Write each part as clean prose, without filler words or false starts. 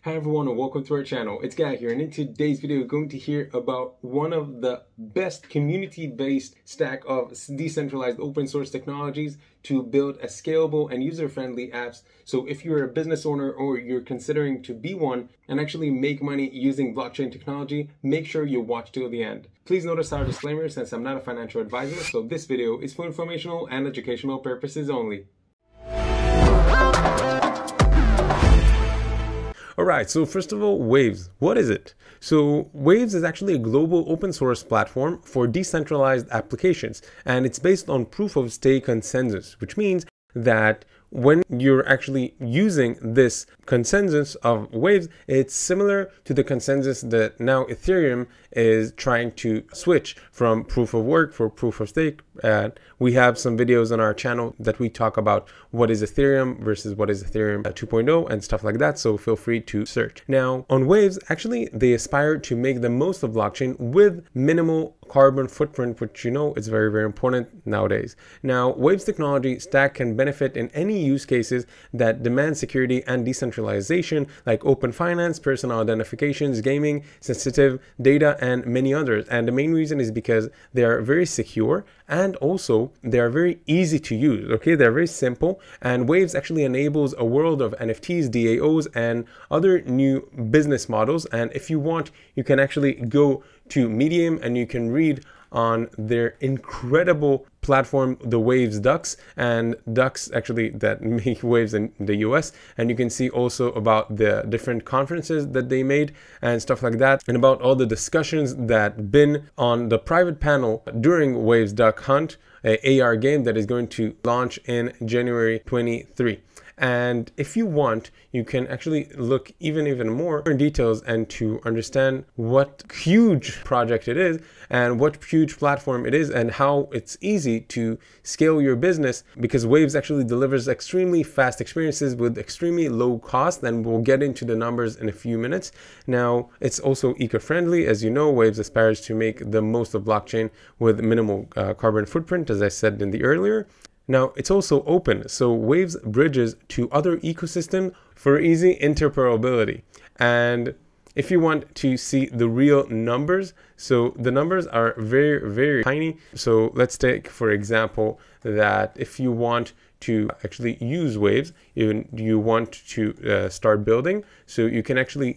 Hi everyone and welcome to our channel. It's Guy here, and in today's video we're going to hear about one of the best community-based stack of decentralized open source technologies to build a scalable and user-friendly apps. So if you're a business owner or you're considering to be one and actually make money using blockchain technology, make sure you watch till the end. Please notice our disclaimer since I'm not a financial advisor, so this video is for informational and educational purposes only. Alright, so first of all, Waves. What is it? So Waves is actually a global open source platform for decentralized applications, and it's based on proof of stake consensus, which means that when you're actually using this consensus of Waves, it's similar to the consensus that now Ethereum is trying to switch from proof of work for proof of stake. We have some videos on our channel that we talk about what is Ethereum versus what is Ethereum 2.0 and stuff like that, so feel free to search. Now on Waves, actually they aspire to make the most of blockchain with minimal carbon footprint, which you know is very important nowadays. Now Waves technology stack can benefit in any use cases that demand security and decentralization, like open finance, personal identifications, gaming, sensitive data, and many others. And the main reason is because they are very secure and also they are very easy to use. Okay, they're very simple, and Waves actually enables a world of NFTs, DAOs, and other new business models. And if you want, you can actually go to Medium and you can read on their incredible platform, the Waves Ducks, and Ducks actually that make waves in the US, and you can see also about the different conferences that they made and stuff like that, and about all the discussions that been on the private panel during Waves Duck Hunt, a AR game that is going to launch in January 23. And if you want, you can actually look even more in details and to understand what huge project it is and what huge platform it is and how it's easy to scale your business, because Waves actually delivers extremely fast experiences with extremely low cost, and we'll get into the numbers in a few minutes. Now, it's also eco-friendly. As you know, Waves aspires to make the most of blockchain with minimal carbon footprint, as I said in the earlier. Now, it's also open, so Waves bridges to other ecosystems for easy interoperability. And if you want to see the real numbers, so the numbers are very tiny. So let's take, for example, that if you want to actually use Waves, you want to start building, so you can actually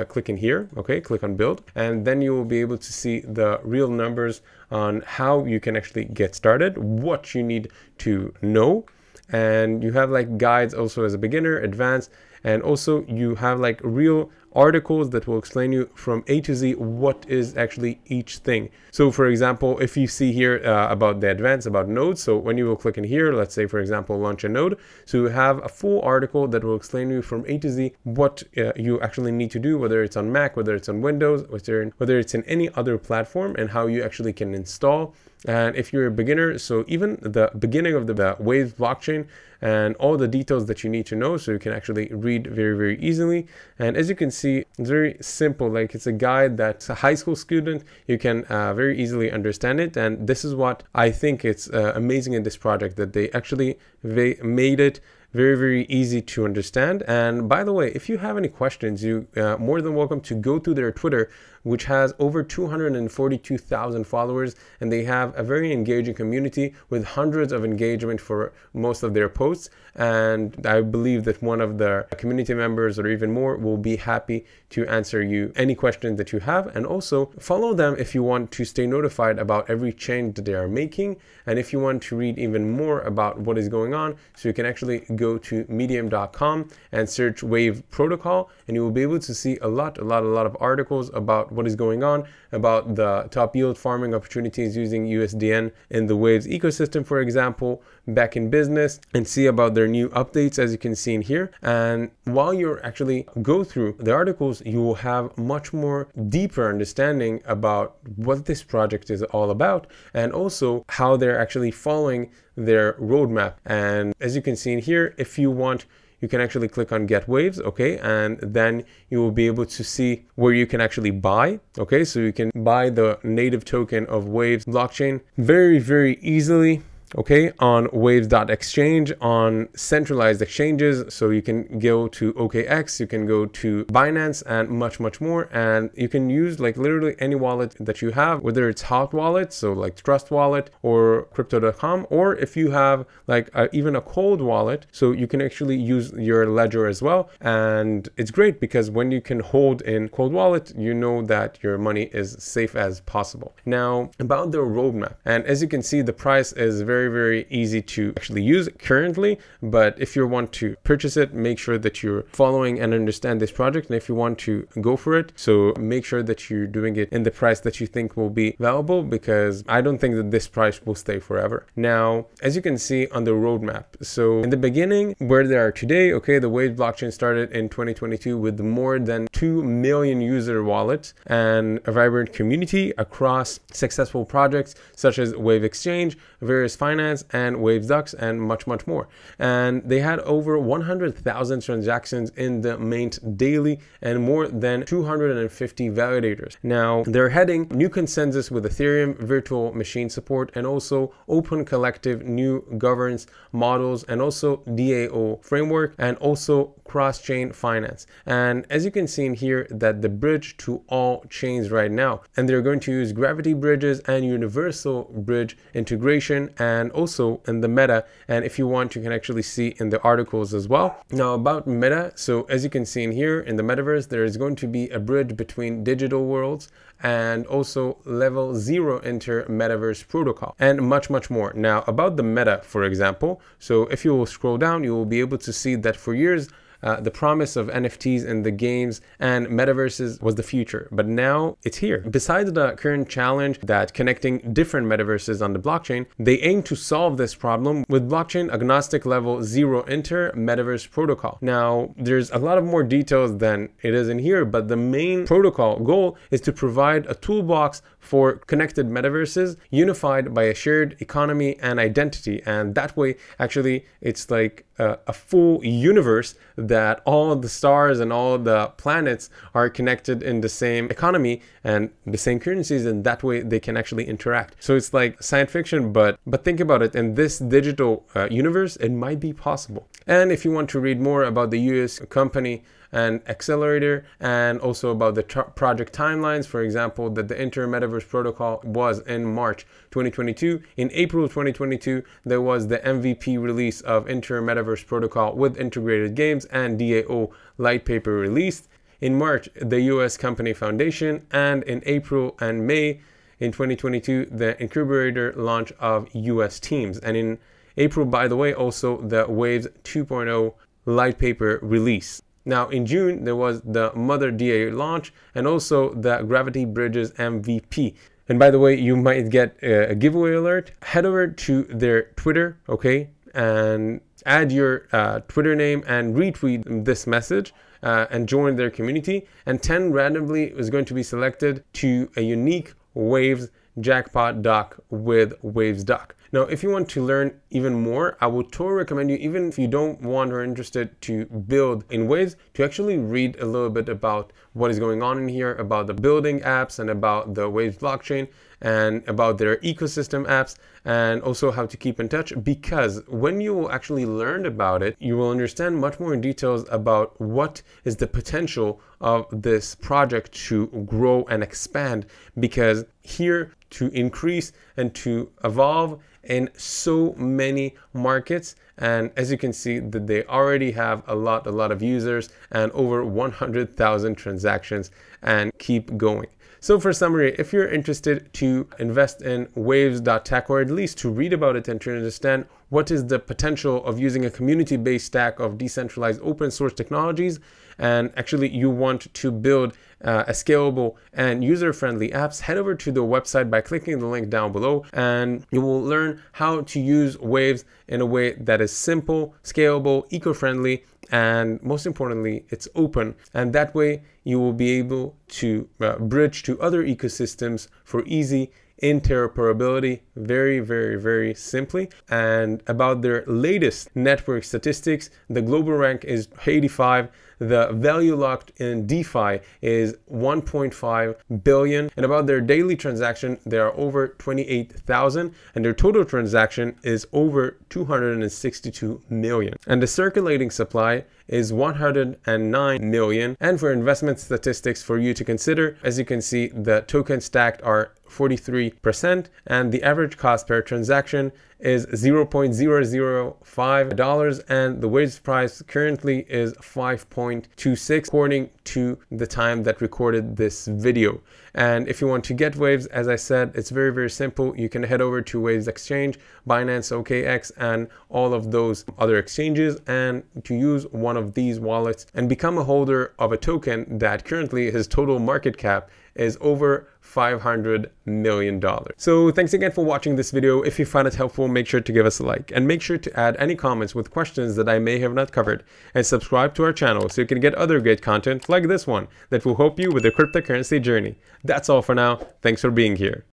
click in here, okay, click on build, and then you will be able to see the real numbers on how you can actually get started, what you need to know, and you have like guides also as a beginner, advanced, and also you have like real articles that will explain you from A to Z what is actually each thing. So for example, if you see here about the advanced, about nodes, so when you will click in here, let's say for example launch a node, so you have a full article that will explain you from A to Z what you actually need to do, whether it's on Mac, whether it's on Windows, whether it's in any other platform, and how you actually can install. And if you're a beginner, so even the beginning of the Waves blockchain and all the details that you need to know, so you can actually read very easily. And as you can see, it's very simple, like it's a guide that's a high school student, you can very easily understand it. And this is what I think it's amazing in this project, that they actually made it very easy to understand. And by the way, if you have any questions, you more than welcome to go to their Twitter, which has over 242,000 followers, and they have a very engaging community with hundreds of engagement for most of their posts. And I believe that one of the community members or even more will be happy to answer you any questions that you have. And also follow them if you want to stay notified about every change that they are making, and if you want to read even more about what is going on, so you can actually go to medium.com and search Wave Protocol, and you will be able to see a lot of articles about what is going on, about the top yield farming opportunities using USDN in the Waves ecosystem, for example, back in business, and see about their new updates, as you can see in here. And while you're actually go through the articles, you will have much more deeper understanding about what this project is all about, and also how they're actually following their roadmap. And as you can see in here, if you want, you can actually click on get Waves, okay, and then you will be able to see where you can actually buy, okay, so you can buy the native token of Waves blockchain very easily. okay, on waves.exchange on centralized exchanges. So you can go to OKX, you can go to Binance, and much more. And you can use like literally any wallet that you have, whether it's hot wallet, so like Trust Wallet or crypto.com, or if you have like even a cold wallet, so you can actually use your ledger as well. And it's great because when you can hold in cold wallet, you know that your money is safe as possible. Now about the roadmap, and as you can see, the price is very easy to actually use currently, but if you want to purchase it, make sure that you're following and understand this project. And if you want to go for it, so make sure that you're doing it in the price that you think will be valuable, because I don't think that this price will stay forever. Now, as you can see on the roadmap, so in the beginning where they are today, okay, the Waves blockchain started in 2022 with more than 2 million user wallets and a vibrant community across successful projects such as Wave Exchange, various finance, and Waves Ducks, and much more. And they had over 100,000 transactions in the mint daily and more than 250 validators. Now they're heading new consensus with Ethereum virtual machine support, and also open collective new governance models, and also DAO framework, and also cross-chain finance. And as you can see in here, that the bridge to all chains right now, and they're going to use gravity bridges and universal bridge integration, and also in the meta. And if you want, you can actually see in the articles as well. Now about meta, so as you can see in here, in the metaverse, there is going to be a bridge between digital worlds and also level 0 enter metaverse protocol, and much more. Now about the meta, for example, so if you will scroll down, you will be able to see that for years the promise of NFTs in the games and metaverses was the future, but now it's here. Besides the current challenge that connecting different metaverses on the blockchain, they aim to solve this problem with blockchain agnostic level 0 enter metaverse protocol. Now there's a lot of more details than it is in here, but the main protocol goal is to provide a toolbox for connected metaverses unified by a shared economy and identity. And that way, actually, it's like a full universe that all the stars and all the planets are connected in the same economy and the same currencies, and that way they can actually interact. So it's like science fiction, but think about it, in this digital universe, it might be possible. And if you want to read more about the US company and accelerator, and also about the project timelines, for example, that the Inter Metaverse Protocol was in March 2022. In April 2022, there was the MVP release of Inter Metaverse Protocol with integrated games and DAO light paper released. In March, the US Company Foundation, and in April and May in 2022, the incubator launch of US teams. And in April, by the way, also the Waves 2.0 light paper release. Now in June, there was the Mother DA launch, and also the Gravity Bridges MVP. And by the way, you might get a giveaway alert. Head over to their Twitter, okay, and add your Twitter name and retweet this message and join their community. And 10 randomly is going to be selected to a unique Waves jackpot doc with Waves Duck. Now, if you want to learn even more, I would totally recommend you, even if you don't want or interested to build in Waves, to actually read a little bit about what is going on in here, about the building apps and about the Waves blockchain and about their ecosystem apps, and also how to keep in touch, because when you will actually learn about it, you will understand much more in details about what is the potential of this project to grow and expand, because here to increase and to evolve in so many markets. And as you can see, that they already have a lot of users and over 100,000 transactions, and keep going. So for summary, if you're interested to invest in waves.tech, or at least to read about it and to understand what is the potential of using a community-based stack of decentralized open source technologies, and actually you want to build a scalable and user-friendly apps, head over to the website by clicking the link down below, and you will learn how to use Waves in a way that is simple, scalable, eco-friendly, and most importantly, it's open. And that way you will be able to bridge to other ecosystems for easy, interoperability very, very, very simply. And about their latest network statistics, the global rank is 85. The value locked in DeFi is 1.5 billion. And about their daily transaction, they are over 28,000, and their total transaction is over 262 million. And the circulating supply is 109 million. And for investment statistics for you to consider, as you can see, the tokens stacked are 43%, and the average cost per transaction is $0.005, and the Waves price currently is 5.26 according to the time that recorded this video. And if you want to get Waves, as I said, it's very, very simple. You can head over to Waves Exchange, Binance, OKX, and all of those other exchanges, and to use one of these wallets and become a holder of a token that currently his total market cap is over $500 million. So thanks again for watching this video. If you found it helpful, make sure to give us a like, and make sure to add any comments with questions that I may have not covered, and subscribe to our channel so you can get other great content like this one that will help you with the cryptocurrency journey. That's all for now. Thanks for being here.